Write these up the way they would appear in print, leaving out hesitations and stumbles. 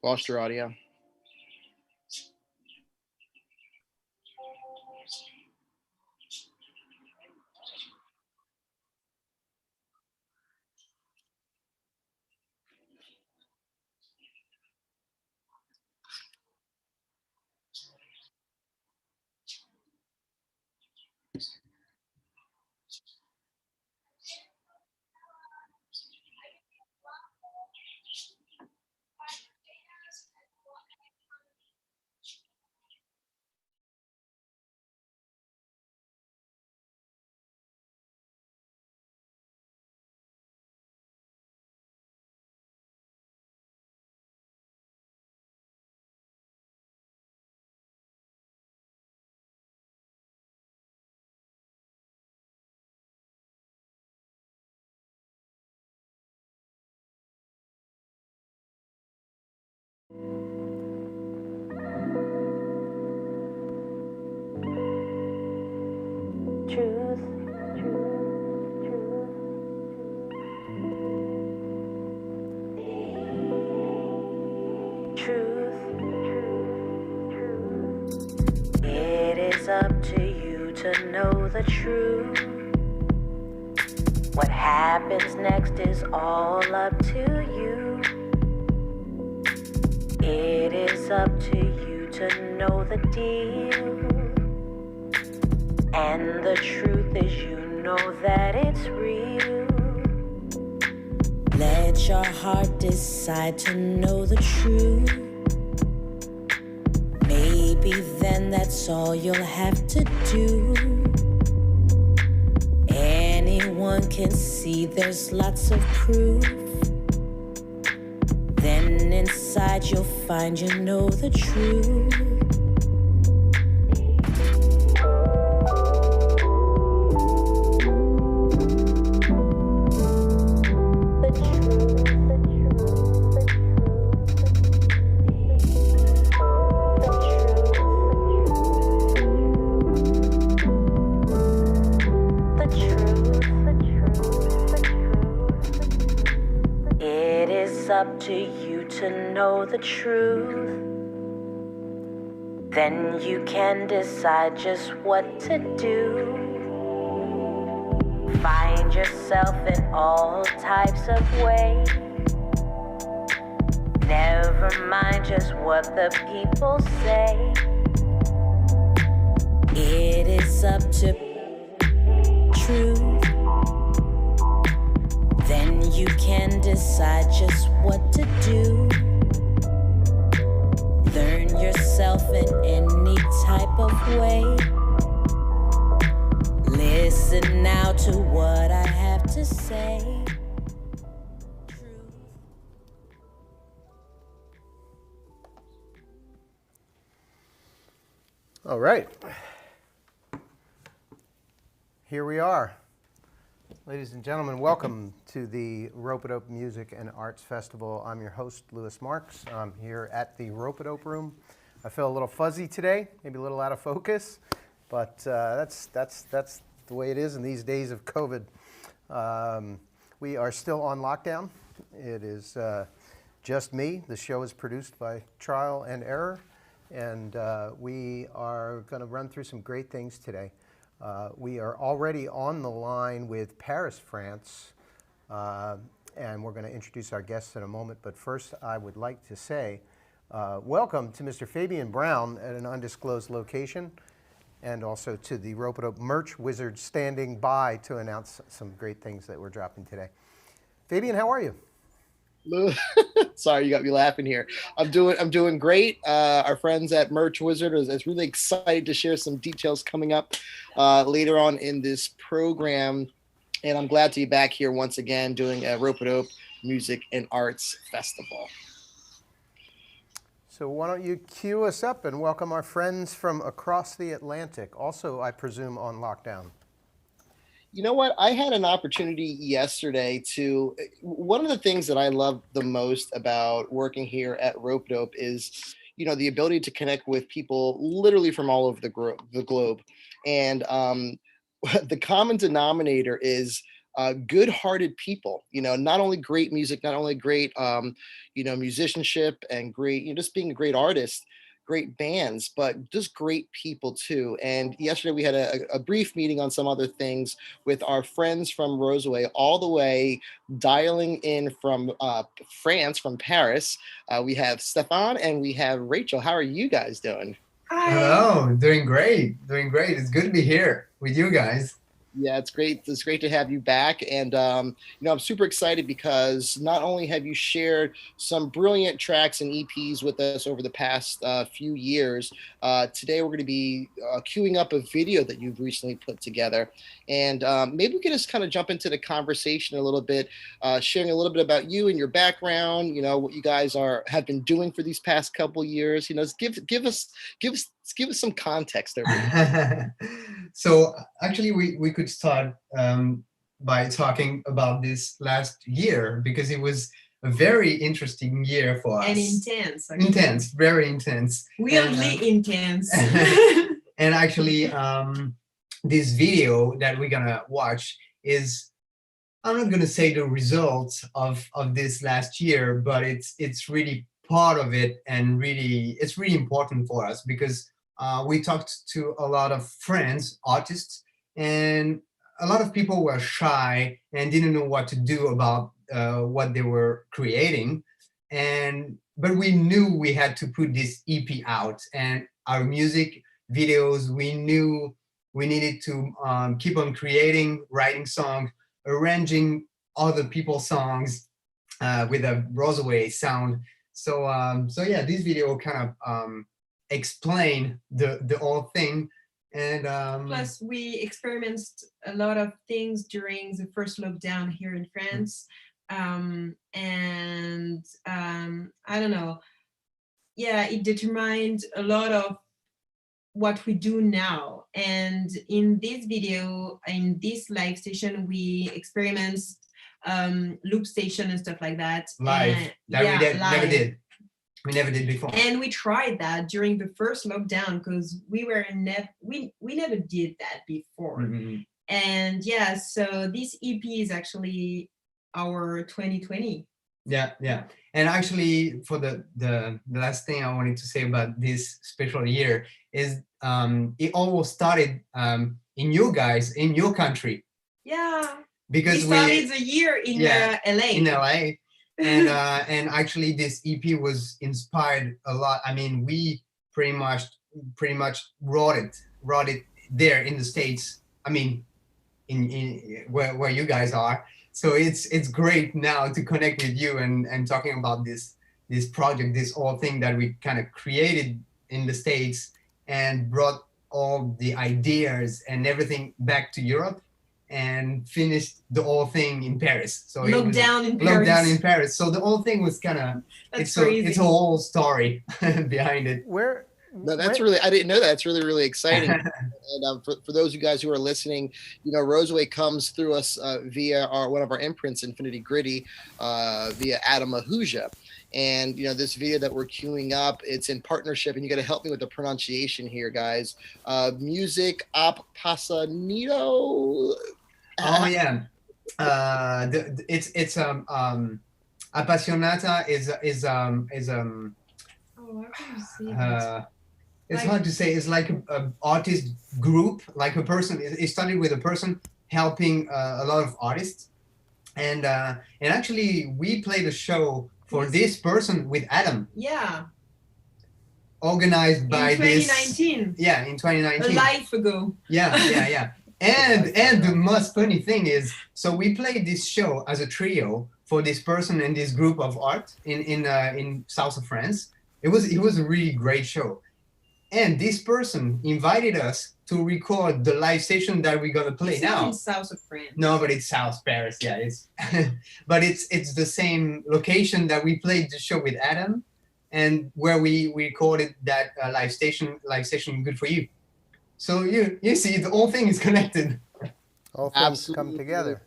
Lost your audio. Truth, it is up to you to know the truth. What happens next is all up to you. It is up to you to know the deal. And the truth is, you know that it's real. Let your heart decide to know the truth. Maybe then that's all you'll have to do. Anyone can see there's lots of proof. Then inside you'll find you know the truth. Up to you to know the truth. Then you can decide just what to do. Find yourself in all types of ways. Never mind just what the people say. It is up to truth. Then you can decide just what to do. Learn yourself in any type of way. Listen now to what I have to say. All right. Here we are. Ladies and gentlemen, welcome to the Ropeadope Music and Arts Festival. I'm your host, Louis Marks. I'm here at the Ropeadope Room. I feel a little fuzzy today, maybe a little out of focus, but that's the way it is in these days of COVID. We are still on lockdown. It is just me. The show is produced by Trial and Error, and we are going to run through some great things today. We are already on the line with Paris, France, and we're going to introduce our guests in a moment. But first, I would like to say welcome to Mr. Fabian Brown at an undisclosed location, and also to the Ropeadope merch wizard standing by to announce some great things that we're dropping today. Fabian, how are you? Sorry, you got me laughing here. I'm doing great. Our friends at Merch Wizard is really excited to share some details coming up later on in this program, and I'm glad to be back here once again doing a Ropeadope Music and Arts Festival. So why don't you cue us up and welcome our friends from across the Atlantic, also, I presume, on lockdown. You know what? I had an opportunity yesterday to, one of the things that I love the most about working here at Ropeadope is, the ability to connect with people literally from all over the globe. And the common denominator is good-hearted people. Not only great music, not only great musicianship and great, just being a great artist, great bands, but just great people too. And yesterday we had a brief meeting on some other things with our friends from RoSaWay, all the way dialing in from France, from Paris. We have Stefan and we have Rachel. How are you guys doing? Hi. Hello, doing great, doing great. It's good to be here with you guys. Yeah, it's great. It's great to have you back. And, I'm super excited because not only have you shared some brilliant tracks and EPs with us over the past few years, today we're going to be queuing up a video that you've recently put together. And maybe we can just kind of jump into the conversation a little bit, sharing a little bit about you and your background, what you guys have been doing for these past couple years. Give us some context over here. So actually we could start by talking about this last year, because it was a very interesting year for us. And intense. Actually. Intense, very intense. Weirdly intense. And actually this video that we're gonna watch is, I'm not gonna say the results of this last year, but it's really part of it, and it's really important for us, because we talked to a lot of friends, artists, and a lot of people were shy and didn't know what to do about what they were creating. But we knew we had to put this EP out, and our music videos, we knew we needed to keep on creating, writing songs, arranging other people's songs with a RoSaWay sound. So yeah, this video kind of explain the whole thing. And plus we experienced a lot of things during the first lockdown here in France. I don't know, yeah, it determined a lot of what we do now. And in this video, in this live station, we experienced loop station and stuff like that. Live, live. We never did before. And we tried that during the first lockdown, because we never did that before. Mm-hmm. And yeah, so this EP is actually our 2020. Yeah. And actually, for the last thing I wanted to say about this special year is it almost started in your country. Yeah. Because we started the year in LA. In LA. And actually this EP was inspired a lot. I mean, we pretty much wrote it there in the States. I mean, in where you guys are. So it's great now to connect with you and talking about this project, this whole thing that we kind of created in the States and brought all the ideas and everything back to Europe, and finished the whole thing in Paris. So lockdown in Paris. So the whole thing was kind of, it's a whole story behind it. No, that's really, I didn't know that. It's really, really exciting. And for those of you guys who are listening, RoSaWay comes through us via one of our imprints, Infinity Gritty, via Adam Ahuja. And, this video that we're queuing up, it's in partnership, and you got to help me with the pronunciation here, guys. Music Op Passanito. Oh yeah. It's Appassionata is oh, how can you say that? It's hard to say. It's like a artist group, like a person. It started with a person helping a lot of artists, and actually we played a show for this person with Adam. Yeah. Organized by in 2019. Yeah, in 2019. A life ago. Yeah. And the most funny thing is, so we played this show as a trio for this person and this group of art in south of France. It was a really great show. And this person invited us to record the live session that we're gonna play now. In south of France. No, but it's South Paris. Yeah, it's but it's the same location that we played the show with Adam, and where we recorded that live session Good For You. So you see, the whole thing is connected. All things come together.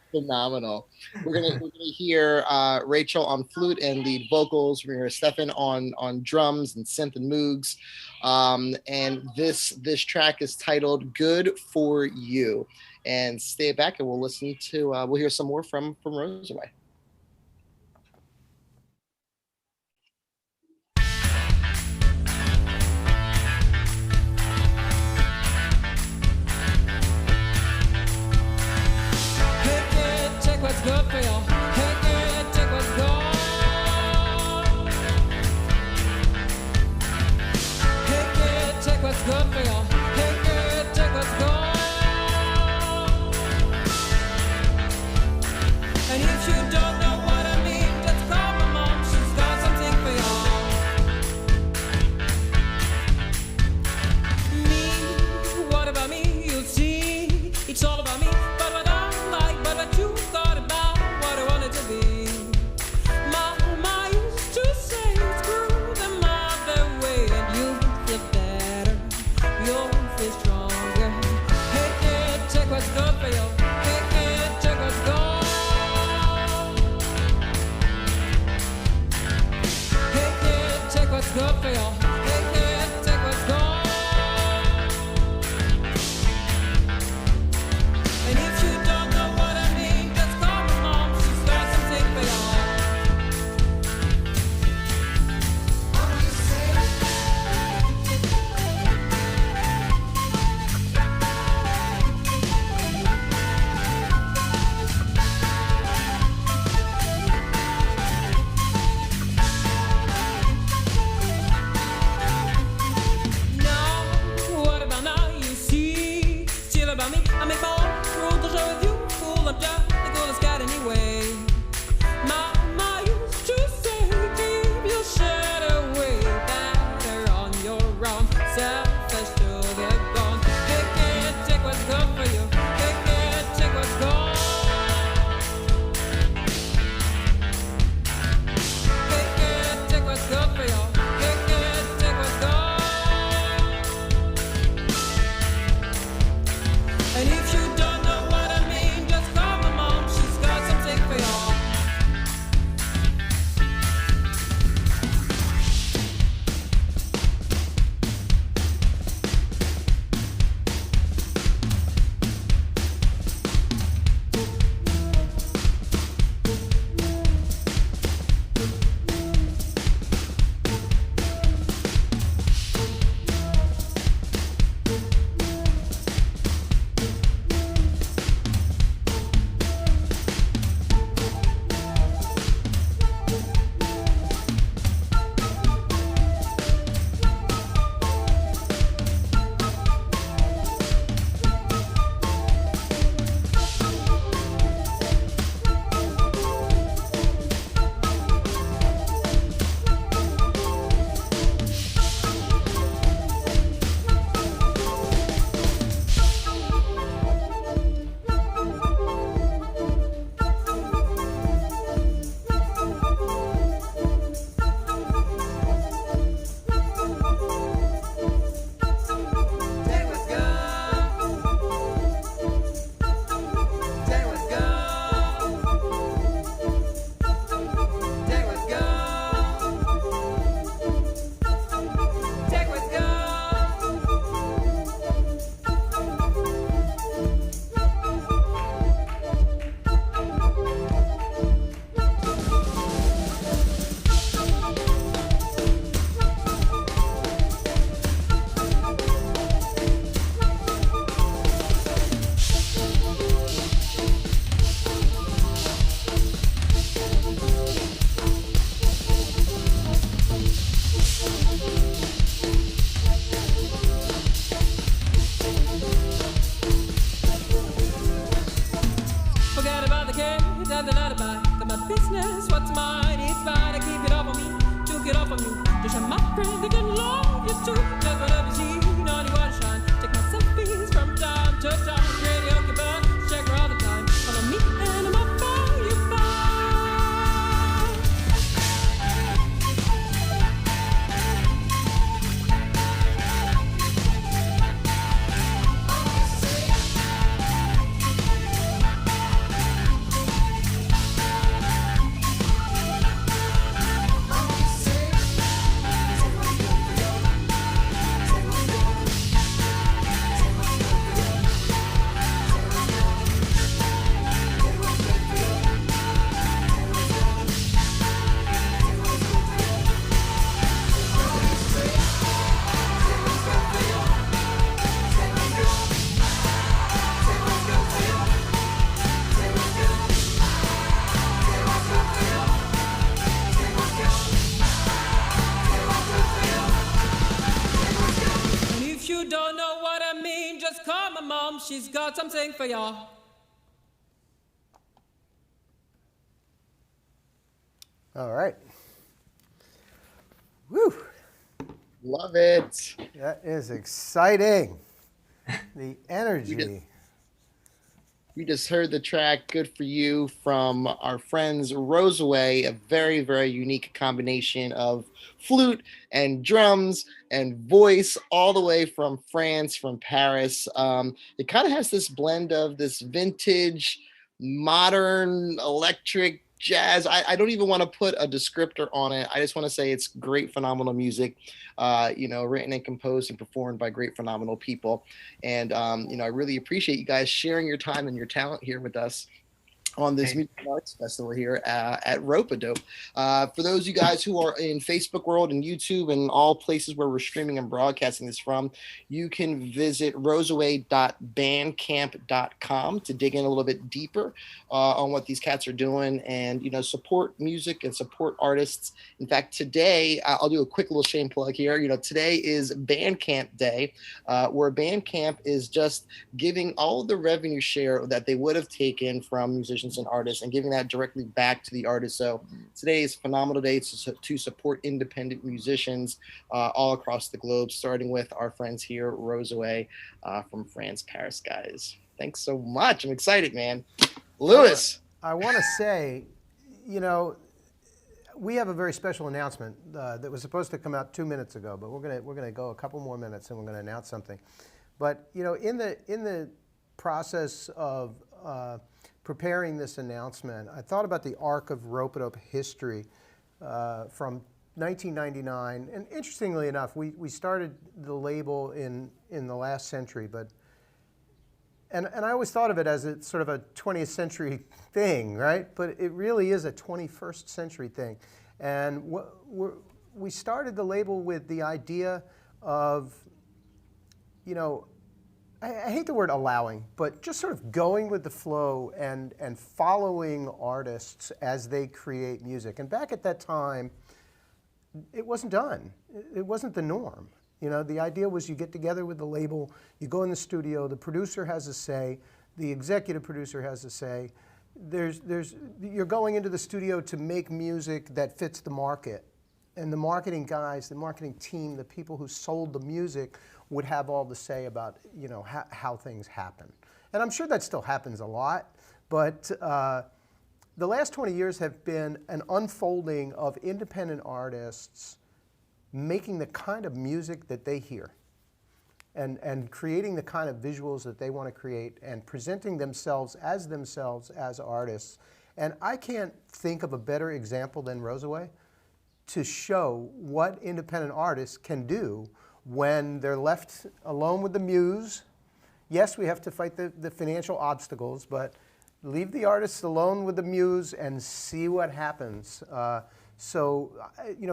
Phenomenal. We're gonna hear Rachel on flute and lead vocals. We're gonna hear Stefan on drums and synth and moogs. And this track is titled "Good For You." and stay back, and we'll listen to we'll hear some more from RoSaWay. What's good for you? Hey kid, take what's good. Hey kid, take what's good for you. Hey kid, take what's good. And if you don't know what I mean, just call my mom. She's got something for you. Me, what about me? You'll see, it's all about me. But what I like, but what you thought about what I wanted to be. Mama used to say, screw them other way, and you'll feel better, you'll feel stronger. Hey kid, take what's good for you. Hey kid, take what's good. Hey kid, take what's good for you. Hey kid, take what's good. And if you don't know what I mean, just call my mom. She's got something for y'all. Now, what about now? You see, still about me. I make my own rules to show with you. Fool, I'm just the coolest cat anyway. Mama used to say, keep your shit away. Better on your own. Selfish sugar gone. Hey kid, take what's good for you. Hey kid, take what's good. Hey kid, take what's good for you. Hey kid, take what's good. And if you don't know what I mean, just call my mom. She's got something for y'all. Take what's good. Take what's good. Take what's good. Take what's good. Forget about the kids and the lullaby. Got my business, what's mine? It's fine. I keep it off on me, took it off on you. Just my friend, they can love you too. Just whatever you see, on you wanna shine. Take my selfies from time to time. Radio occupied, check her all the time. Follow me and I'm up for you fine. she's got something for ya. All right. Woo! Love it. That is exciting. The energy. We just heard the track Good For You from our friends RoSaWay, a very, very unique combination of flute and drums and voice all the way from France, from Paris. It kind of has this blend of this vintage, modern, electric, jazz. I don't even want to put a descriptor on it. I just want to say it's great, phenomenal music, written and composed and performed by great, phenomenal people. And, I really appreciate you guys sharing your time and your talent here with us on this music and arts festival here at Ropeadope. For those of you guys who are in Facebook world and YouTube and all places where we're streaming and broadcasting this from, you can visit RoSaWay.bandcamp.com to dig in a little bit deeper on what these cats are doing and, support music and support artists. In fact, today, I'll do a quick little shame plug here. Today is Bandcamp Day, where Bandcamp is just giving all the revenue share that they would have taken from musicians and artists and giving that directly back to the artists. So today is a phenomenal day to support independent musicians all across the globe, starting with our friends here, RoSaWay from France, Paris, guys. Thanks so much. I'm excited, man. Lewis. I want to say, we have a very special announcement that was supposed to come out 2 minutes ago, but we're gonna go a couple more minutes and we're gonna announce something. But in the process of preparing this announcement, I thought about the arc of Ropeadope history from 1999. And interestingly enough, we started the label in the last century, and I always thought of it as a sort of a 20th century thing, right? But it really is a 21st century thing. And we started the label with the idea of, I hate the word allowing, but just sort of going with the flow and following artists as they create music. And back at that time, it wasn't done. It wasn't the norm. The idea was you get together with the label, you go in the studio, the producer has a say, the executive producer has a say. You're going into the studio to make music that fits the market. And the marketing guys, the marketing team, the people who sold the music would have all the say about, how things happen. And I'm sure that still happens a lot, but the last 20 years have been an unfolding of independent artists making the kind of music that they hear and creating the kind of visuals that they want to create and presenting themselves as artists. And I can't think of a better example than RoSaWay to show what independent artists can do when they're left alone with the muse. Yes, we have to fight the financial obstacles, but leave the artists alone with the muse and see what happens. So,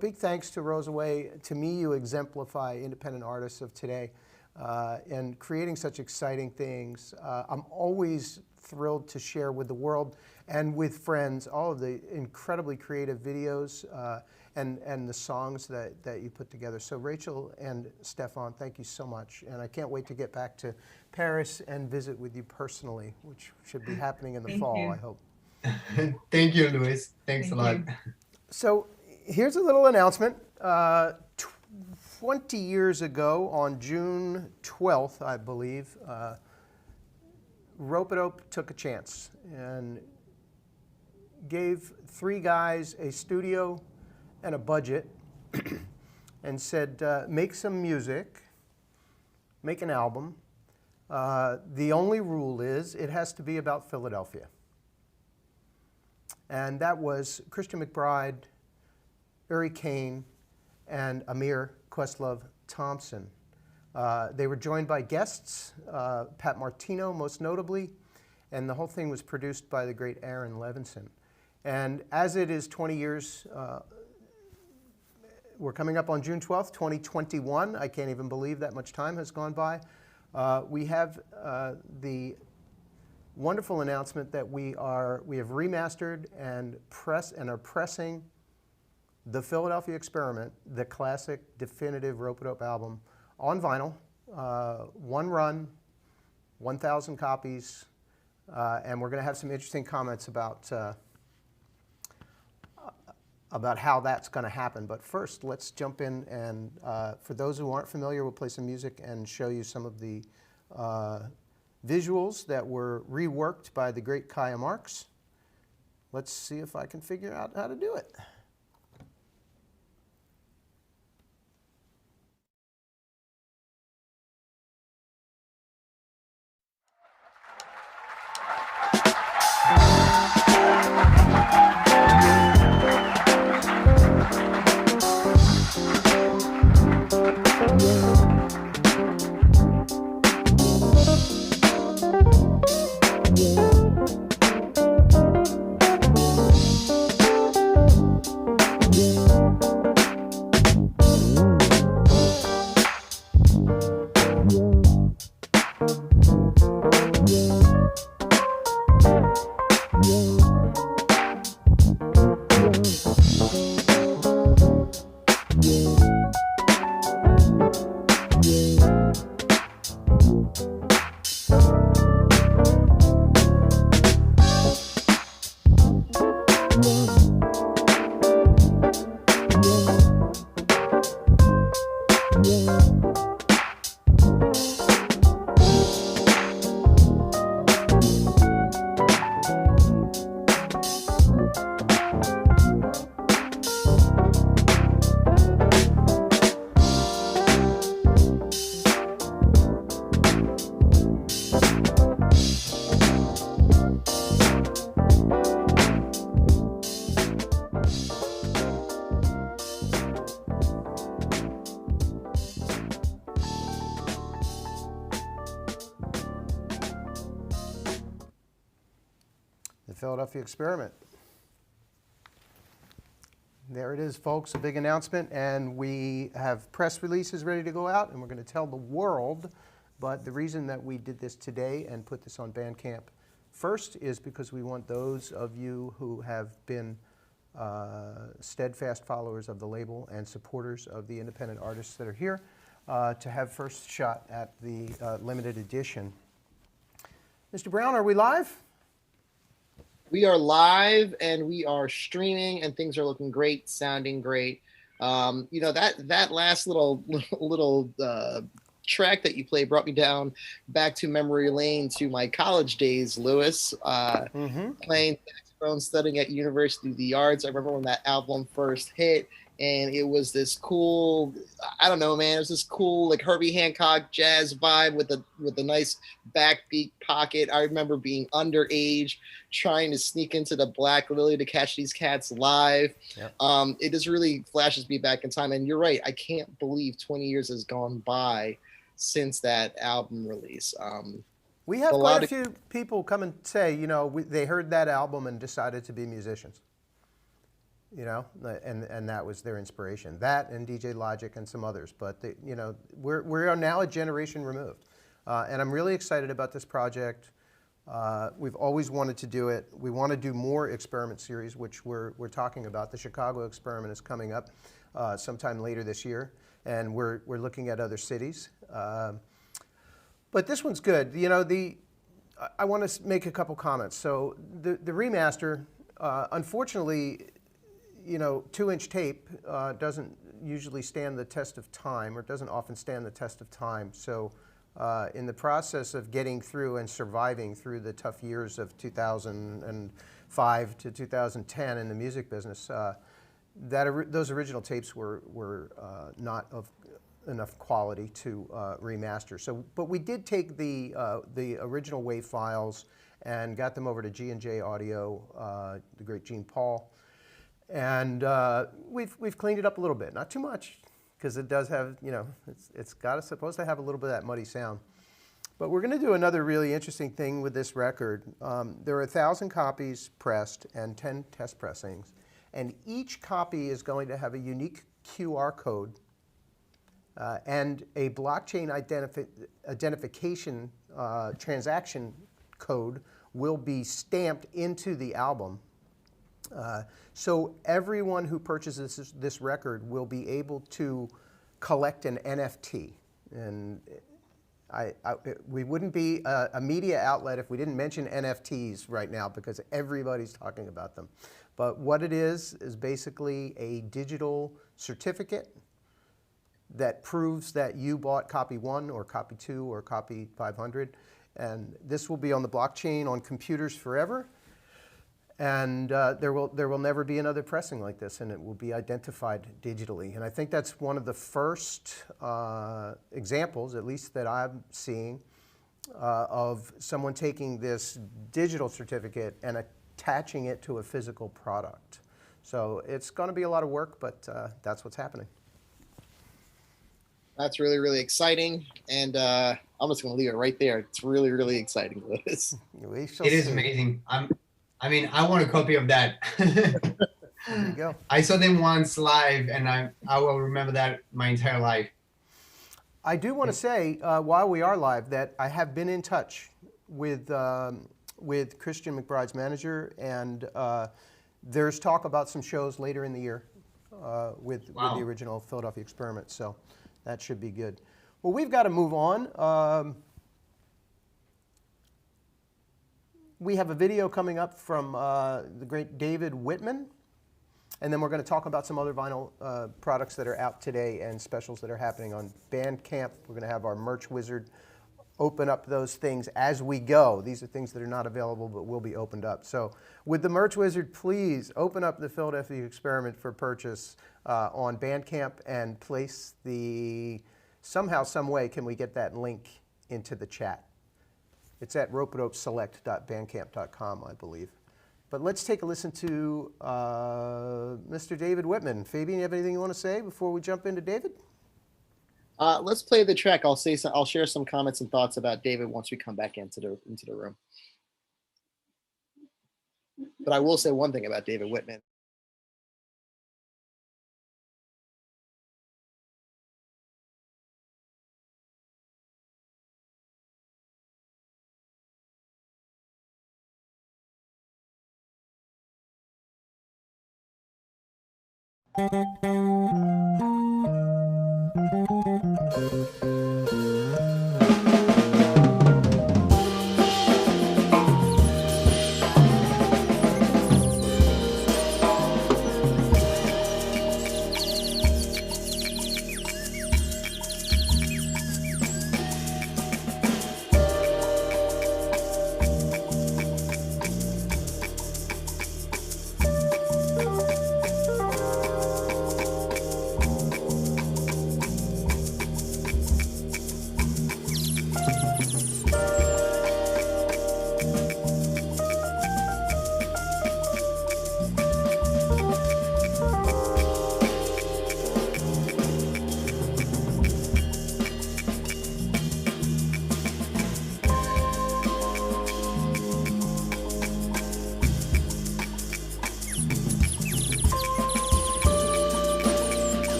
big thanks to RoSaWay. To me, you exemplify independent artists of today and creating such exciting things. I'm always thrilled to share with the world and with friends all of the incredibly creative videos and the songs that you put together. So Rachel and Stefan, thank you so much. And I can't wait to get back to Paris and visit with you personally, which should be happening in the fall, I hope. Thank you, Louis. Thanks a lot. So here's a little announcement. 20 years ago, on June 12th, I believe, Ropeadope took a chance and gave 3 guys a studio and a budget and said, make some music, make an album. The only rule is it has to be about Philadelphia. And that was Christian McBride, Uri Kane, and Amir Questlove Thompson. They were joined by guests, Pat Martino most notably, and the whole thing was produced by the great Aaron Levinson. And as it is 20 years, we're coming up on June 12th, 2021. I can't even believe that much time has gone by. We have the wonderful announcement that we have remastered and are pressing the Philadelphia Experiment, the classic definitive Ropeadope album, on vinyl, one run, 1,000 copies, and we're going to have some interesting comments about how that's going to happen. But first, let's jump in and, for those who aren't familiar, we'll play some music and show you some of the visuals that were reworked by the great Kaya Marks. Let's see if I can figure out how to do it. The Philadelphia Experiment. There it is, folks, a big announcement, and we have press releases ready to go out, and we're going to tell the world. But the reason that we did this today and put this on Bandcamp first is because we want those of you who have been steadfast followers of the label and supporters of the independent artists that are here to have first shot at the limited edition. Mr. Brown, are we live? We are live and we are streaming, and things are looking great, sounding great. You know, that last little track that you played brought me down back to memory lane to my college days, Lewis. Playing saxophone, studying at University of the Arts. I remember when that album first hit, and it was this cool, I don't know, man, it was this cool like Herbie Hancock jazz vibe with a nice backbeat pocket. I remember being underage, trying to sneak into the Black Lily to catch these cats live. Yep. It just really flashes me back in time. And you're right, I can't believe 20 years has gone by since that album release. We have quite a few people come and say, you know, they heard that album and decided to be musicians. You know, and that was their inspiration. That and DJ Logic and some others. But you know, we are now a generation removed, and I'm really excited about this project. We've always wanted to do it. We want to do more experiment series, which we're talking about. The Chicago experiment is coming up sometime later this year, and we're looking at other cities. But this one's good. You know, I want to make a couple comments. So the remaster, unfortunately, you know, 2-inch tape doesn't usually stand the test of time, or doesn't often stand the test of time. So in the process of getting through and surviving through the tough years of 2005 to 2010 in the music business, those original tapes were not of enough quality to remaster. So, but we did take the original WAV files and got them over to G&J Audio, the great Gene Paul. And we've cleaned it up a little bit, not too much, because it does have, you know, it's supposed to have a little bit of that muddy sound. But we're going to do another really interesting thing with this record. There are 1,000 copies pressed and 10 test pressings, and each copy is going to have a unique QR code and a blockchain identification transaction code will be stamped into the album. So everyone who purchases this record will be able to collect an NFT. And We wouldn't be a media outlet if we didn't mention NFTs right now, because everybody's talking about them. But what it is basically a digital certificate that proves that you bought copy 1 or copy 2 or copy 500. And this will be on the blockchain on computers forever. And there will never be another pressing like this, and it will be identified digitally. And I think that's one of the first examples, at least that I'm seeing, of someone taking this digital certificate and attaching it to a physical product. So it's going to be a lot of work, but that's what's happening. That's really, really exciting. And I'm just going to leave it right there. It's really, really exciting, Lewis. It is amazing. I want a copy of that. There you go. I saw them once live, and I will remember that my entire life. I do want to say, while we are live, that I have been in touch with Christian McBride's manager, and there's talk about some shows later in the year with the original Philadelphia Experiment, so that should be good. Well, we've got to move on. We have a video coming up from the great David Whitman, and then we're going to talk about some other vinyl products that are out today and specials that are happening on Bandcamp. We're going to have our merch wizard open up those things as we go. These are things that are not available but will be opened up. So with the merch wizard, please open up the Philadelphia Experiment for purchase on Bandcamp and place the, somehow, some way, can we get that link into the chat? It's at ropeadopeselect.bandcamp.com, I believe. But let's take a listen to Mr. David Whitman. Fabian, you have anything you want to say before we jump into David? Let's play the track. I'll share some comments and thoughts about David once we come back into the room. But I will say one thing about David Whitman.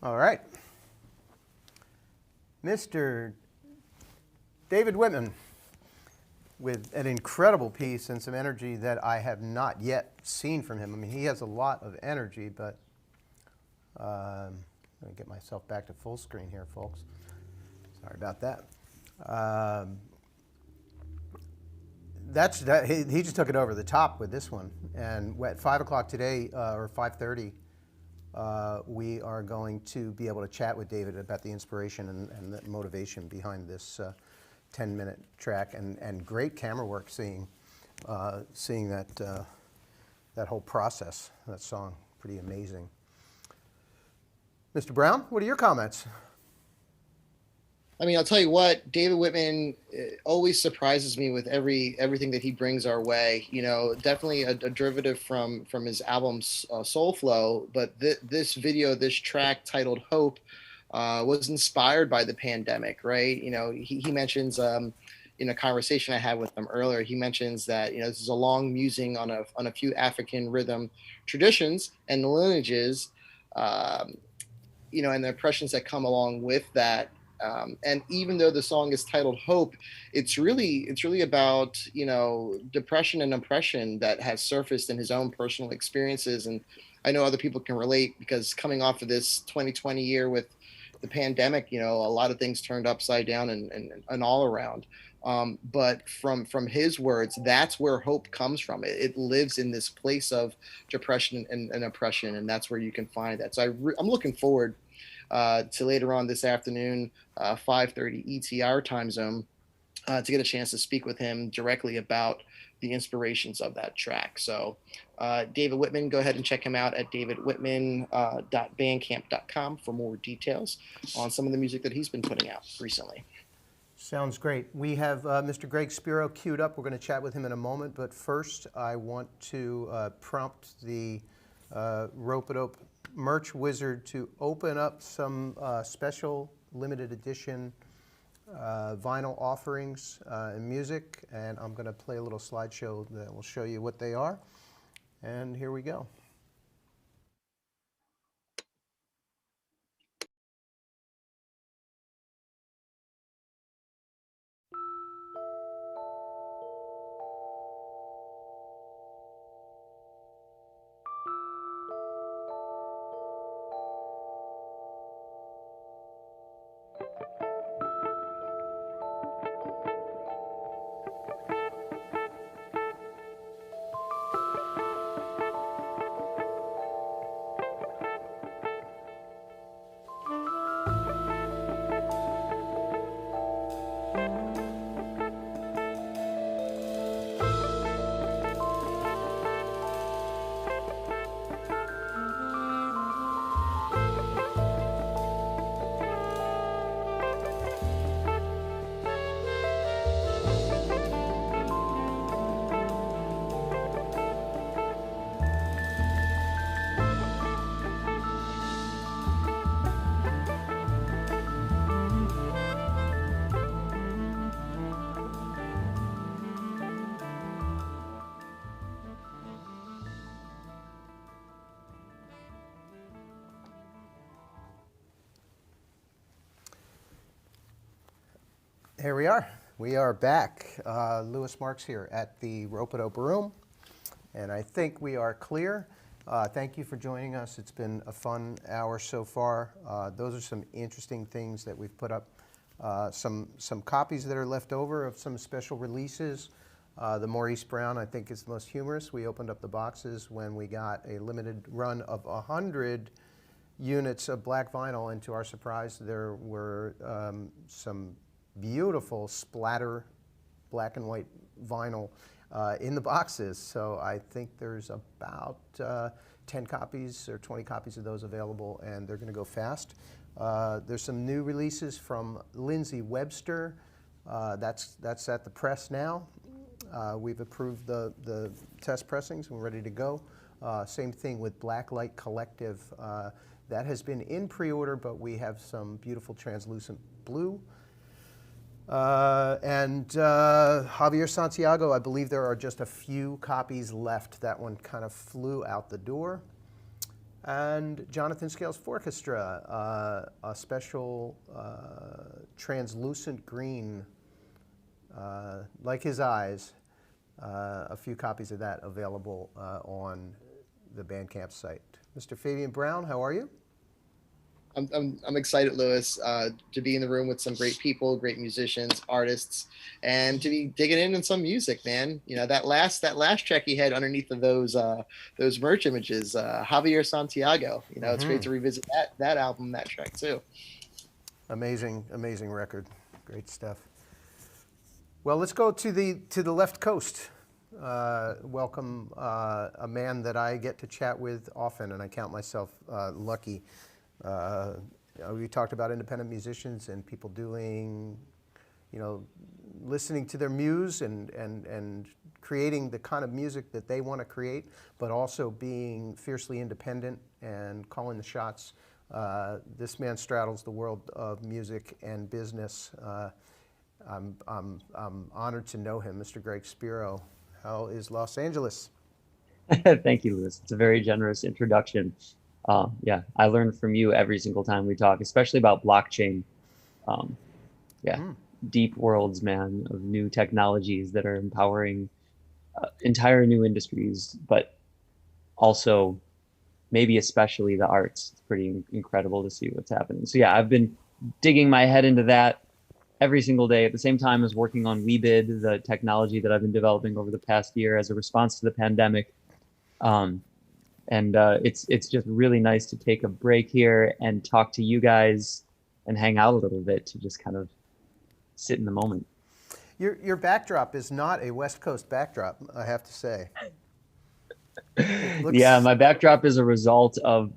All right. Mr. David Whitman with an incredible piece and some energy that I have not yet seen from him. I mean, he has a lot of energy, but I'm going to get myself back to full screen here, folks. Sorry about that. He just took it over the top with this one. And at 5 o'clock today, or 5:30, we are going to be able to chat with David about the inspiration and the motivation behind this 10-minute track, and great camera work seeing that whole process, that song. Pretty amazing. Mr. Brown, what are your comments? I mean, I'll tell you what, David Whitman always surprises me with everything that he brings our way. You know, definitely a derivative from his album Soul Flow, but this video, this track titled Hope, was inspired by the pandemic, right? You know, he mentions in a conversation I had with him earlier, he mentions that, you know, this is a long musing on a few African rhythm traditions and lineages, you know, and the impressions that come along with that. And even though the song is titled Hope, it's really about, you know, depression and oppression that has surfaced in his own personal experiences. And I know other people can relate, because coming off of this 2020 year with the pandemic, you know, a lot of things turned upside down and all around. But from his words, that's where hope comes from. It lives in this place of depression and oppression, and that's where you can find that. So I'm looking forward to later on this afternoon, 5:30 ET time zone, to get a chance to speak with him directly about the inspirations of that track. So David Whitman, go ahead and check him out at davidwhitman.bandcamp.com for more details on some of the music that he's been putting out recently. Sounds great. We have Mr. Greg Spero queued up. We're going to chat with him in a moment, but first I want to prompt the Ropeadope merch wizard to open up some special limited edition vinyl offerings and music, and I'm going to play a little slideshow that will show you what they are. And here we go. Here we are. We are back. Louis Marks here at the Ropeadope Room, and I think we are clear. Thank you for joining us. It's been a fun hour so far. Those are some interesting things that we've put up. Some copies that are left over of some special releases. The Maurice Brown, I think, is the most humorous. We opened up the boxes when we got a limited run of 100 units of black vinyl, and to our surprise, there were some beautiful splatter black and white vinyl in the boxes. So I think there's about 10 copies or 20 copies of those available, and they're going to go fast. There's some new releases from Lindsay Webster. That's at the press now. We've approved the test pressings and we're ready to go. Same thing with Blacklight Collective. That has been in pre-order, but we have some beautiful translucent blue. And Javier Santiago, I believe there are just a few copies left. That one kind of flew out the door. And Jonathan Scales Orchestra, a special translucent green, like his eyes, a few copies of that available on the Bandcamp site. Mr. Fabian Brown, how are you? I'm excited, Louis, to be in the room with some great people, great musicians, artists, and to be digging in on some music, man. You know, that last track he had underneath of those merch images, Javier Santiago. You know, it's great to revisit that album, that track too. Amazing record, great stuff. Well, let's go to the left coast. Welcome a man that I get to chat with often, and I count myself lucky. We talked about independent musicians and people doing, listening to their muse and creating the kind of music that they want to create, but also being fiercely independent and calling the shots. This man straddles the world of music and business. I'm honored to know him, Mr. Greg Spero. How is Los Angeles? Thank you, Louis. It's a very generous introduction. Yeah, I learn from you every single time we talk, especially about blockchain. Deep worlds, man, of new technologies that are empowering entire new industries, but also maybe especially the arts. It's pretty incredible to see what's happening. So yeah, I've been digging my head into that every single day at the same time as working on WeBid, the technology that I've been developing over the past year as a response to the pandemic. It's just really nice to take a break here and talk to you guys and hang out a little bit to just kind of sit in the moment. Your backdrop is not a West Coast backdrop, I have to say. Yeah, my backdrop is a result of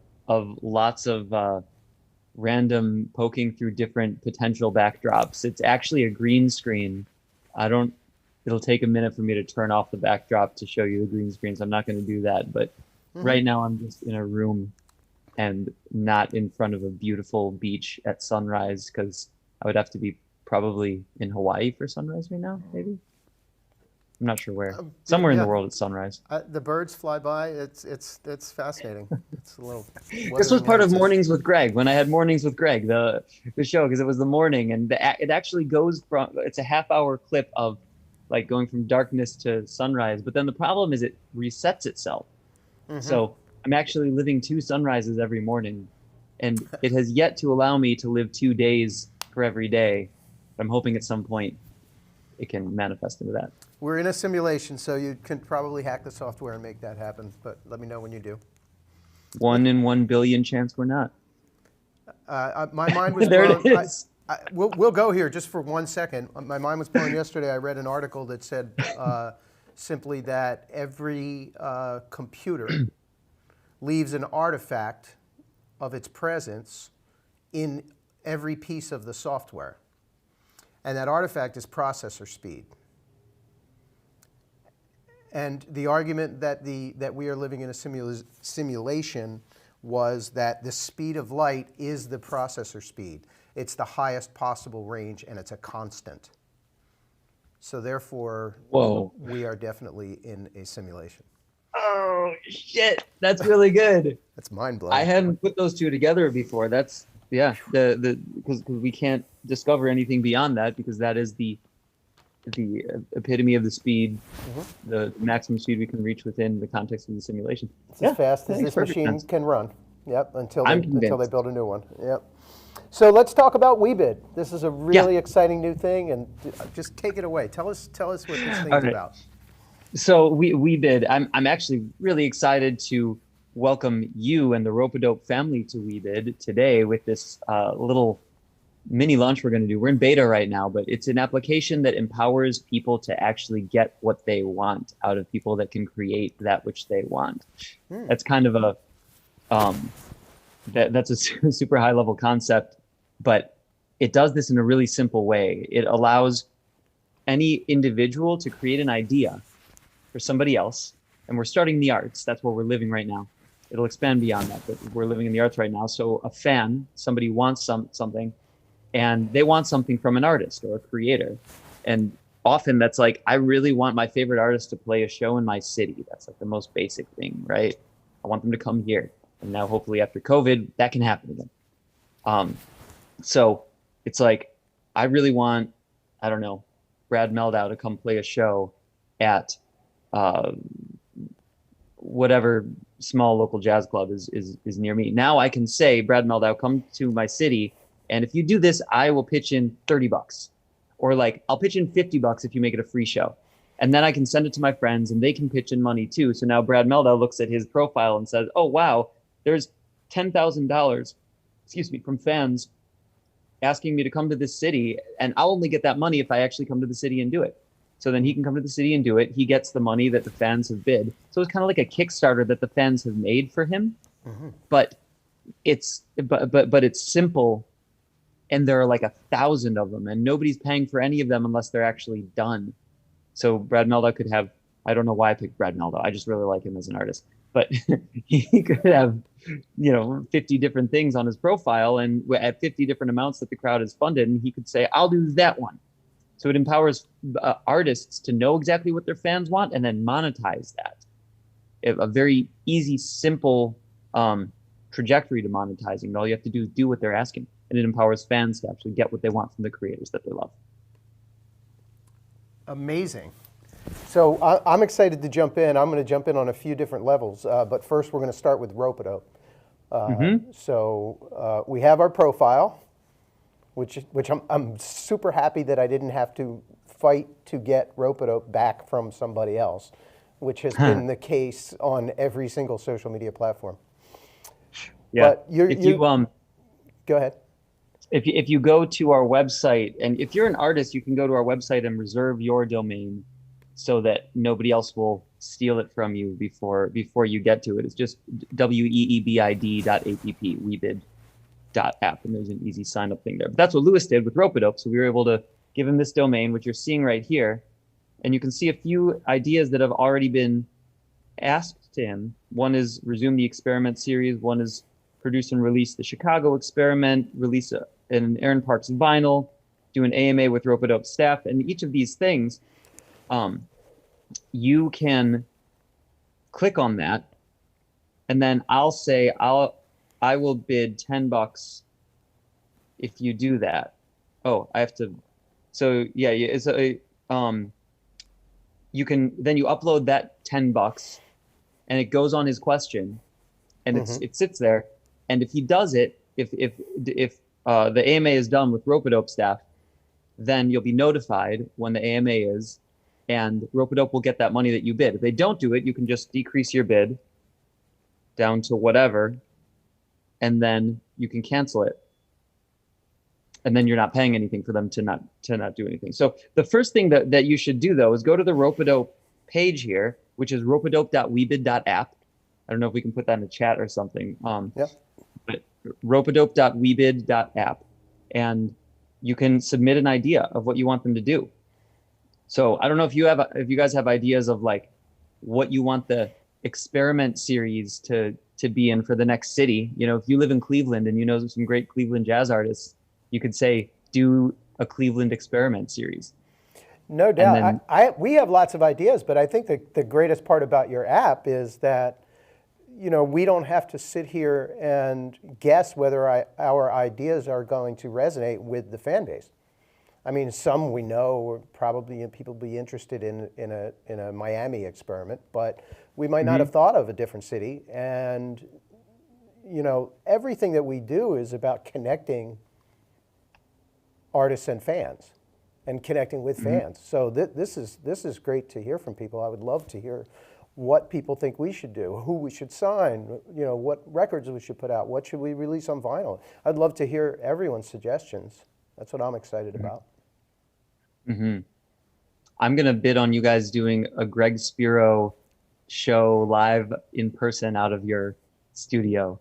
lots of random poking through different potential backdrops. It's actually a green screen. It'll take a minute for me to turn off the backdrop to show you the green screen, so I'm not going to do that. But right now I'm just in a room and not in front of a beautiful beach at sunrise, because I would have to be probably in Hawaii for sunrise right now, maybe. I'm not sure where. Somewhere in the world it's sunrise. The birds fly by. It's fascinating. It's a little. This was part of Mornings with Greg, when I had Mornings with Greg, the show, because it was the morning, and it actually goes from, it's a half-hour clip of like going from darkness to sunrise. But then the problem is it resets itself. So I'm actually living 2 sunrises every morning, and it has yet to allow me to live 2 days for every day. I'm hoping at some point it can manifest into that. We're in a simulation, so you can probably hack the software and make that happen, but let me know when you do. 1 in 1 billion chance we're not. My mind was there blown. it is. We'll go here just for 1 second. My mind was blown yesterday. I read an article that said simply that every computer leaves an artifact of its presence in every piece of the software. And that artifact is processor speed. And the argument that we are living in a simulation was that the speed of light is the processor speed. It's the highest possible range, and it's a constant. So therefore, we are definitely in a simulation. Oh, shit. That's really good. That's mind-blowing. I hadn't put those two together before. That's, yeah, because we can't discover anything beyond that, because that is the epitome of the speed, the maximum speed we can reach within the context of the simulation. It's as fast as this machine can run. Yep, until they build a new one. Yep. So let's talk about WeBid. This is a really exciting new thing, and just take it away. Tell us what this thing is about. So WeBid, I'm actually really excited to welcome you and the Ropeadope family to WeBid today with this little mini launch we're going to do. We're in beta right now, but it's an application that empowers people to actually get what they want out of people that can create that which they want. That's kind of a that's a super high level concept, but it does this in a really simple way. It allows any individual to create an idea for somebody else, and we're starting in the arts. That's where we're living right now. It'll expand beyond that, but we're living in the arts right now. So a fan, somebody wants something, and they want something from an artist or a creator. And often that's like, I really want my favorite artist to play a show in my city. That's like the most basic thing, right? I want them to come here. And now hopefully after COVID, that can happen again. So it's like, I really want, I don't know, Brad Meldau to come play a show at whatever small local jazz club is near me. Now I can say, Brad Meldau, come to my city, and if you do this, I will pitch in $30. Or like, I'll pitch in $50 if you make it a free show. And then I can send it to my friends and they can pitch in money too. So now Brad Meldau looks at his profile and says, oh, wow, there's $10,000, from fans asking me to come to this city. And I'll only get that money if I actually come to the city and do it. So then he can come to the city and do it. He gets the money that the fans have bid. So it's kind of like a Kickstarter that the fans have made for him. Mm-hmm. But it's simple. And there are like 1,000 of them, and nobody's paying for any of them unless they're actually done. So Brad Meldau could have, I don't know why I picked Brad Meldau. I just really like him as an artist, but he could have, 50 different things on his profile, and at 50 different amounts that the crowd has funded, and he could say, I'll do that one. So it empowers artists to know exactly what their fans want and then monetize that. A very easy, simple trajectory to monetizing. All you have to do is do what they're asking. And it empowers fans to actually get what they want from the creators that they love. Amazing. So I'm excited to jump in. I'm going to jump in on a few different levels. But first, we're going to start with Ropeadope. So we have our profile, which I'm super happy that I didn't have to fight to get Ropeadope back from somebody else, which has been the case on every single social media platform. Yeah. But go ahead. If you go to our website, and if you're an artist, you can go to our website and reserve your domain so that nobody else will steal it from you before you get to it. It's just weebid.app, weebid.app, and there's an easy sign up thing there. But that's what Lewis did with Ropeadope. So we were able to give him this domain, which you're seeing right here. And you can see a few ideas that have already been asked to him. One is resume the experiment series. One is produce and release the Chicago experiment, release an Aaron Parks vinyl, do an AMA with Ropeadope staff. And each of these things, you can click on that, and then I'll say I will bid $10 if you do that. Oh, I have to. So yeah, it's you can then you upload that $10, and it goes on his question, and it sits there. And if he does it, if the AMA is done with Ropeadope staff, then you'll be notified when the AMA is, and Ropeadope will get that money that you bid. If they don't do it, you can just decrease your bid down to whatever, and then you can cancel it. And then you're not paying anything for them to not do anything. So the first thing that you should do, though, is go to the Ropeadope page here, which is ropeadope.weebid.app. I don't know if we can put that in the chat or something. But ropeadope.weebid.app, and you can submit an idea of what you want them to do. So I don't know if you guys have ideas of like what you want the experiment series to be in for the next city. If you live in Cleveland and you know some great Cleveland jazz artists, you could say do a Cleveland experiment series. No doubt. We have lots of ideas, but I think the greatest part about your app is that we don't have to sit here and guess whether our ideas are going to resonate with the fan base. I mean, some we know probably people be interested in a Miami experiment, but we might not have thought of a different city. And everything that we do is about connecting artists and fans, and connecting with fans. So this is great to hear from people. I would love to hear what people think we should do, who we should sign, what records we should put out, what should we release on vinyl. I'd love to hear everyone's suggestions. That's what I'm excited about. I'm going to bid on you guys doing a Greg Spero show live in person out of your studio.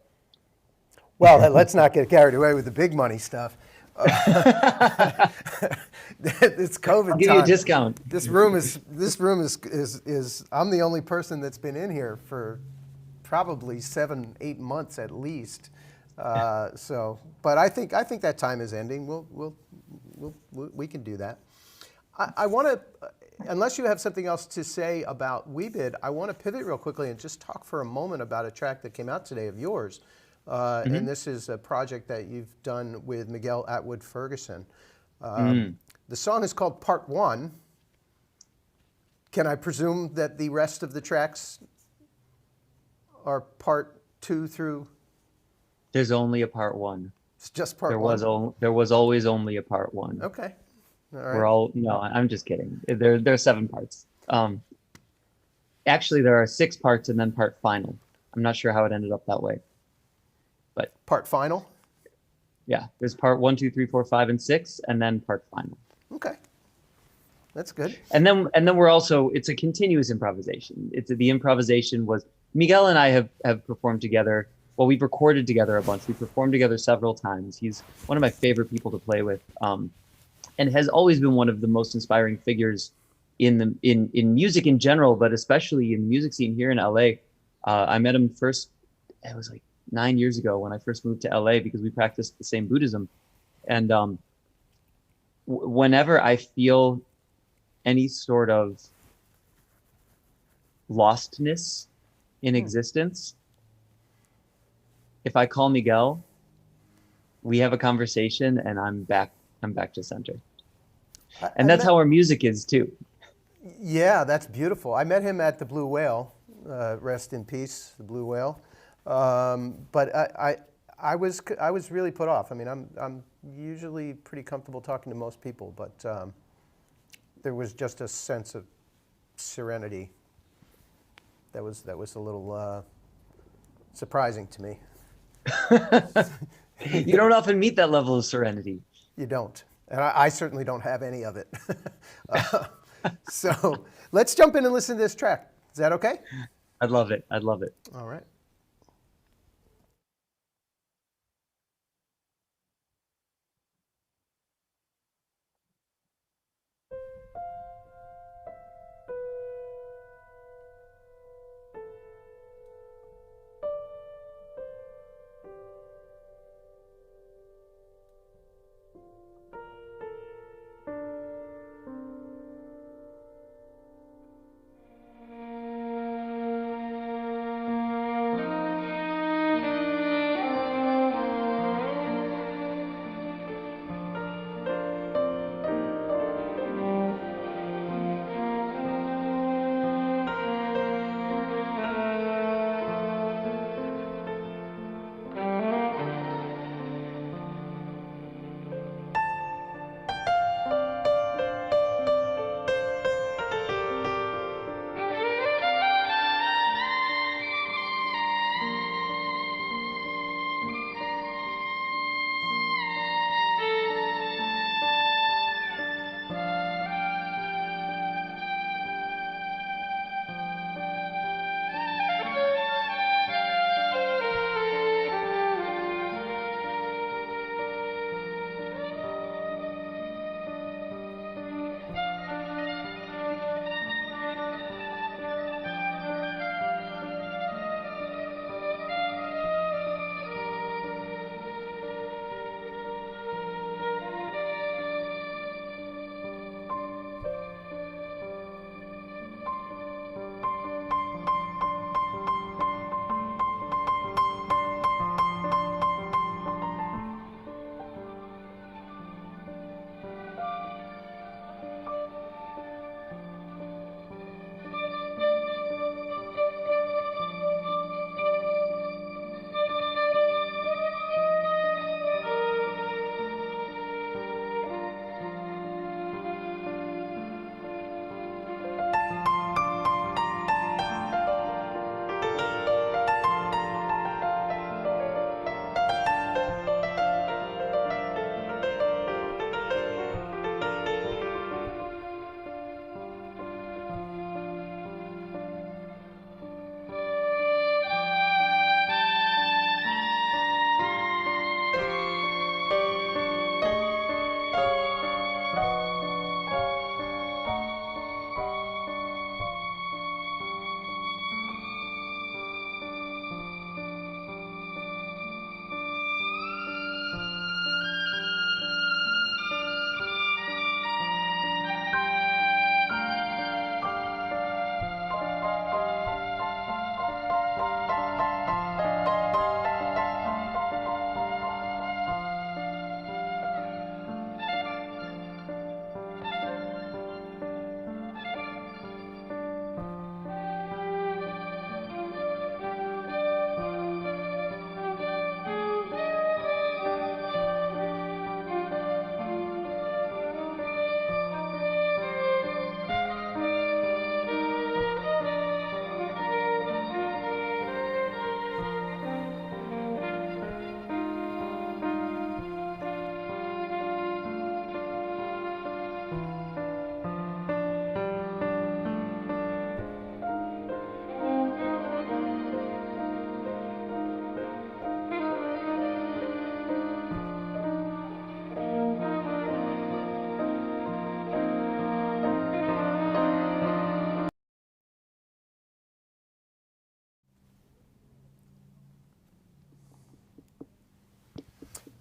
Well, let's not get carried away with the big money stuff. It's COVID. I'll give you a discount. This room is I'm the only person that's been in here for probably 7-8 months at least. But I think that time is ending. We can do that. I want to unless you have something else to say about Weebid, I want to pivot real quickly and just talk for a moment about a track that came out today of yours. And this is a project that you've done with Miguel Atwood Ferguson. The song is called Part 1. Can I presume that the rest of the tracks are Part 2 through? There's only a Part 1. It's just Part 1? There was always only a Part 1. Okay. All right. We're all, no, I'm just kidding. There are 7 parts. Actually, there are 6 parts and then part final. I'm not sure how it ended up that way. But part final? Yeah, there's part 1, 2, 3, 4, 5, and 6, and then part final. Okay. That's good. And then we're also, it's a continuous improvisation. The improvisation was, Miguel and I have performed together. Well, we've recorded together a bunch. We've performed together several times. He's one of my favorite people to play with. And has always been one of the most inspiring figures in music in general, but especially in the music scene here in LA. I met him first, it was like 9 years ago when I first moved to LA because we practiced the same Buddhism. And whenever I feel any sort of lostness in existence, if I call Miguel, we have a conversation and I'm back to center. And that's how our music is too. Yeah, that's beautiful. I met him at the Blue Whale, rest in peace, the Blue Whale. But I was really put off. I mean, I'm usually pretty comfortable talking to most people, but there was just a sense of serenity that was a little surprising to me. You don't often meet that level of serenity. You don't. And I certainly don't have any of it. So let's jump in and listen to this track. Is that okay? I'd love it. I'd love it. All right.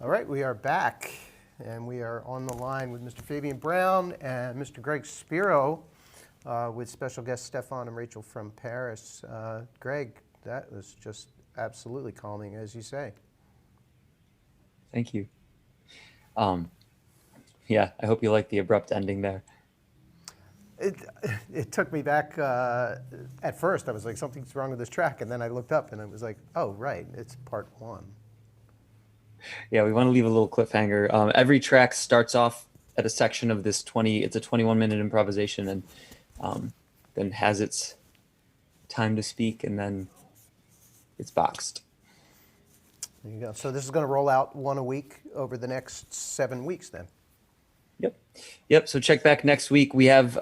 All right, we are back, and we are on the line with Mr. Fabian Brown and Mr. Greg Spero, with special guests Stefan and Rachel from Paris. Greg, that was just absolutely calming, as you say. Thank you. Yeah, I hope you like the abrupt ending there. It took me back, at first I was like, something's wrong with this track, and then I looked up and it was like, oh, right, it's part 1. Yeah, we want to leave a little cliffhanger. Every track starts off at a section of this it's a 21-minute improvisation, and then has its time to speak, and then it's boxed. There you go. So this is going to roll out 1 a week over the next 7 weeks then? Yep. So check back next week. We have,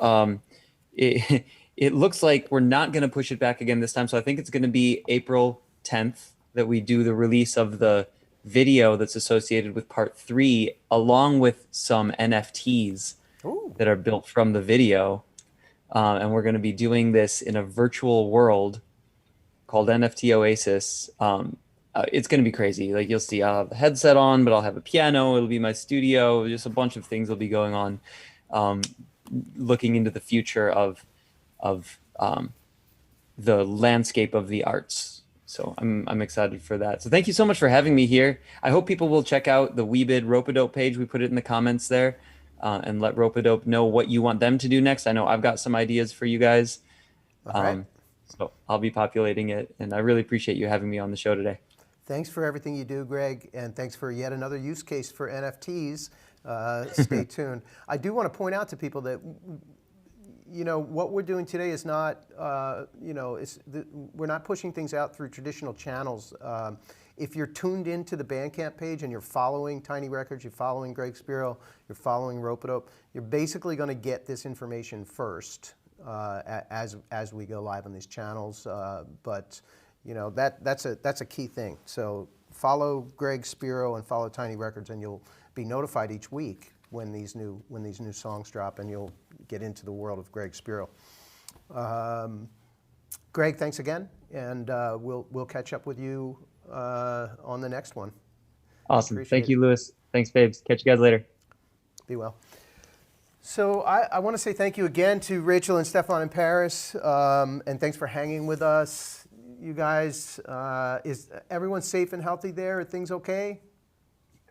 it looks like we're not going to push it back again this time. So I think it's going to be April 10th that we do the release of the video that's associated with part 3, along with some NFTs that are built from the video. And we're going to be doing this in a virtual world called NFT Oasis. It's going to be crazy. Like, you'll see, I'll have the headset on, but I'll have a piano. It'll be my studio. Just a bunch of things will be going on, looking into the future of the landscape of the arts. So I'm excited for that. So thank you so much for having me here. I hope people will check out the Weebid Ropeadope page. We put it in the comments there, and let Ropeadope know what you want them to do next. I know I've got some ideas for you guys. So I'll be populating it, and I really appreciate you having me on the show today. Thanks for everything you do, Greg, and thanks for yet another use case for NFTs. Stay tuned. I do want to point out to people that, you know, what we're doing today is not, we're not pushing things out through traditional channels. If you're tuned into the Bandcamp page and you're following Tiny Records, you're following Greg Spero, you're following Ropeadope, you're basically going to get this information first as we go live on these channels. But you know, that's a key thing. So follow Greg Spero and follow Tiny Records, and you'll be notified each week when these new songs drop, and you'll get into the world of Greg Spero. Greg, thanks again, and we'll catch up with you on the next one. Awesome. Thank you, Lewis. Thanks, babes. Catch you guys later. Be well. So I want to say thank you again to Rachel and Stefan in Paris, and thanks for hanging with us. You guys, is everyone safe and healthy there? Are things okay?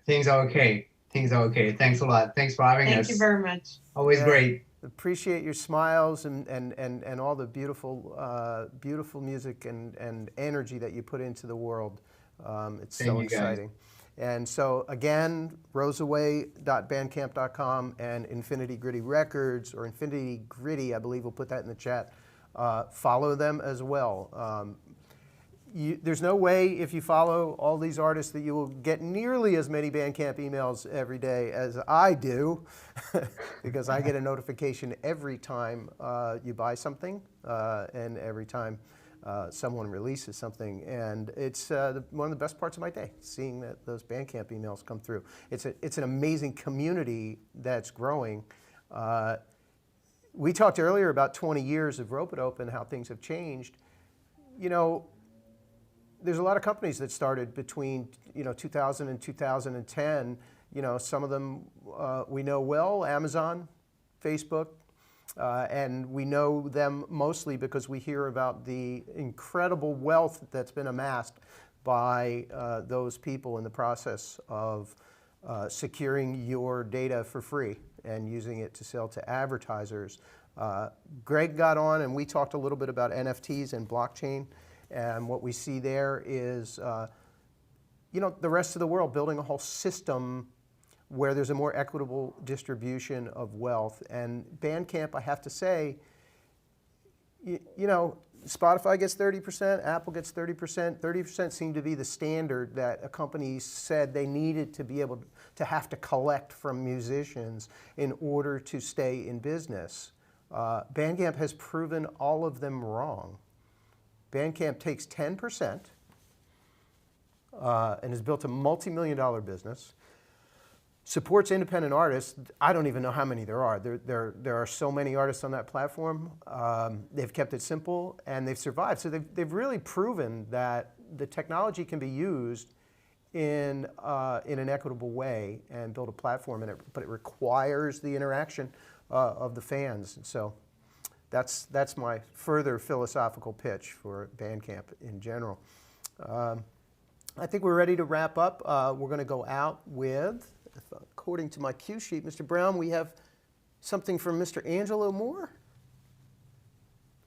Things are okay. Things are okay. Thanks a lot. Thanks for having us. Thank you very much. Always great. Appreciate your smiles and all the beautiful music and energy that you put into the world. It's so exciting. And so again, RoSaWay.bandcamp.com and Infinity Gritty Records, or Infinity Gritty, I believe we'll put that in the chat. Follow them as well. There's no way, if you follow all these artists, that you will get nearly as many Bandcamp emails every day as I do, because I get a notification every time you buy something, and every time someone releases something. And it's one of the best parts of my day, seeing those Bandcamp emails come through. It's an amazing community that's growing. We talked earlier about 20 years of Ropeadope and how things have changed. You know, there's a lot of companies that started between 2000 and 2010. You know, some of them we know well: Amazon, Facebook, and we know them mostly because we hear about the incredible wealth that's been amassed by those people in the process of securing your data for free and using it to sell to advertisers. Greg got on and we talked a little bit about NFTs and blockchain, and what we see there is the rest of the world building a whole system where there's a more equitable distribution of wealth. And Bandcamp, I have to say, Spotify gets 30%, Apple gets 30%. 30% seemed to be the standard that a company said they needed to be able to have to collect from musicians in order to stay in business. Bandcamp has proven all of them wrong. Bandcamp takes 10% and has built a multi-million-dollar business, supports independent artists. I don't even know how many there are. There are so many artists on that platform. They've kept it simple and they've survived. So they've really proven that the technology can be used in an equitable way and build a platform in it, but it requires the interaction of the fans. And so that's my further philosophical pitch for Bandcamp in general. I think we're ready to wrap up. We're going to go out with, according to my cue sheet, Mr. Brown, we have something from Mr. Angelo Moore.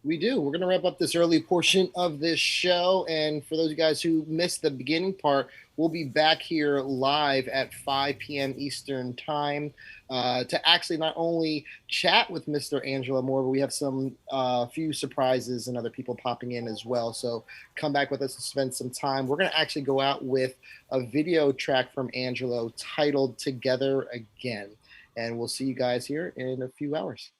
We do. We're going to wrap up this early portion of this show. And for those of you guys who missed the beginning part, we'll be back here live at 5 p.m. Eastern time to actually not only chat with Mr. Angelo Moore, but we have some few surprises and other people popping in as well. So come back with us to spend some time. We're going to actually go out with a video track from Angelo titled Together Again. And we'll see you guys here in a few hours.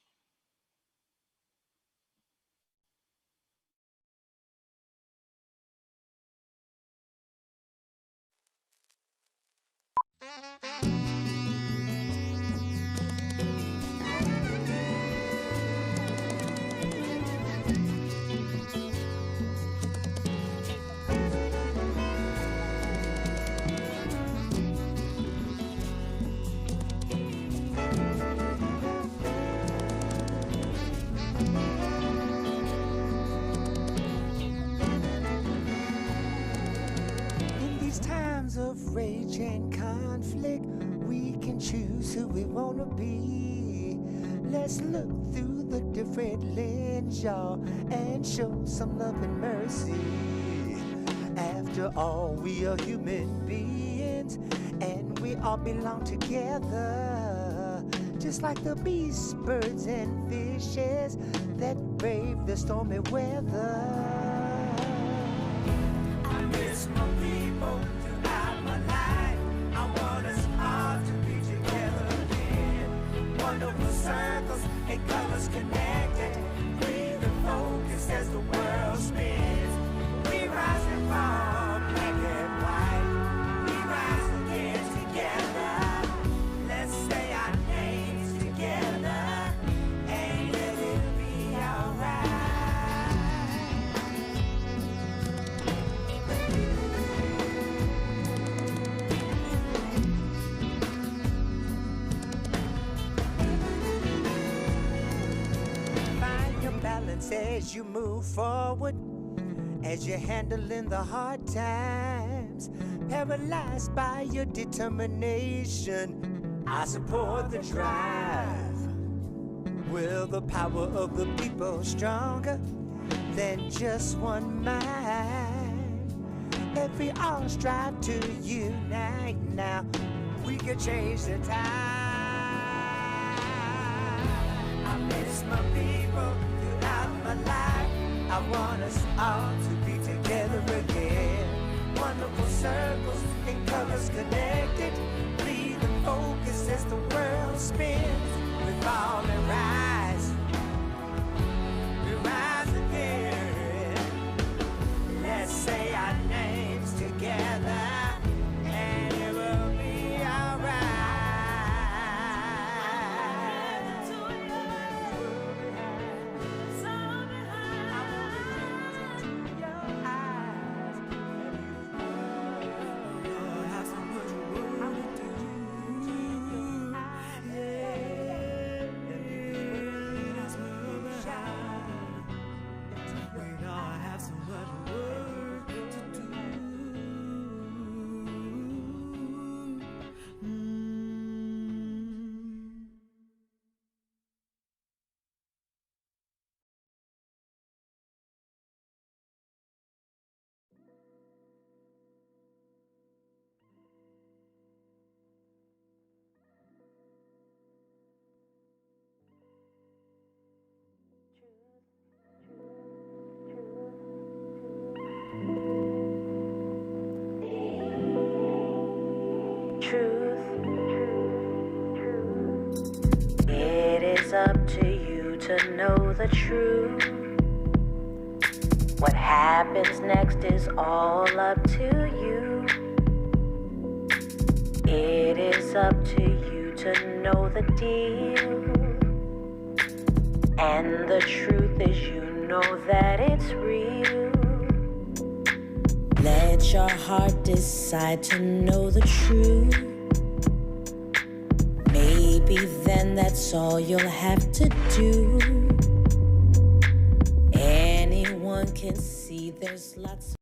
Of rage and conflict, we can choose who we want to be. Let's look through the different lens, y'all, and show some love and mercy. After all, we are human beings, and we all belong together. Just like the beasts, birds, and fishes that brave the stormy weather. I miss my people. Wonderful circles and colors connected. Breathe and focus as the world spins. We rise and fall, black and white. We rise again together. Let's say our names together, and let it be alright. Balance as you move forward, as you're handling the hard times, paralyzed by your determination. I support the drive. Will the power of the people stronger than just one mind? If we all strive to unite now, we can change the tide. I miss my people throughout my life. I want us all to be together again. Wonderful circles and colors connected. Breathe and focus as the world spins. We fall and rise. We rise again. Let's say our names together, and it will be alright. It is up to you to know the truth. What happens next is all up to you. It is up to you to know the deal. And the truth is, you know that it's real. Let your heart decide to know the truth. Maybe then that's all you'll have to do. Anyone can see there's lots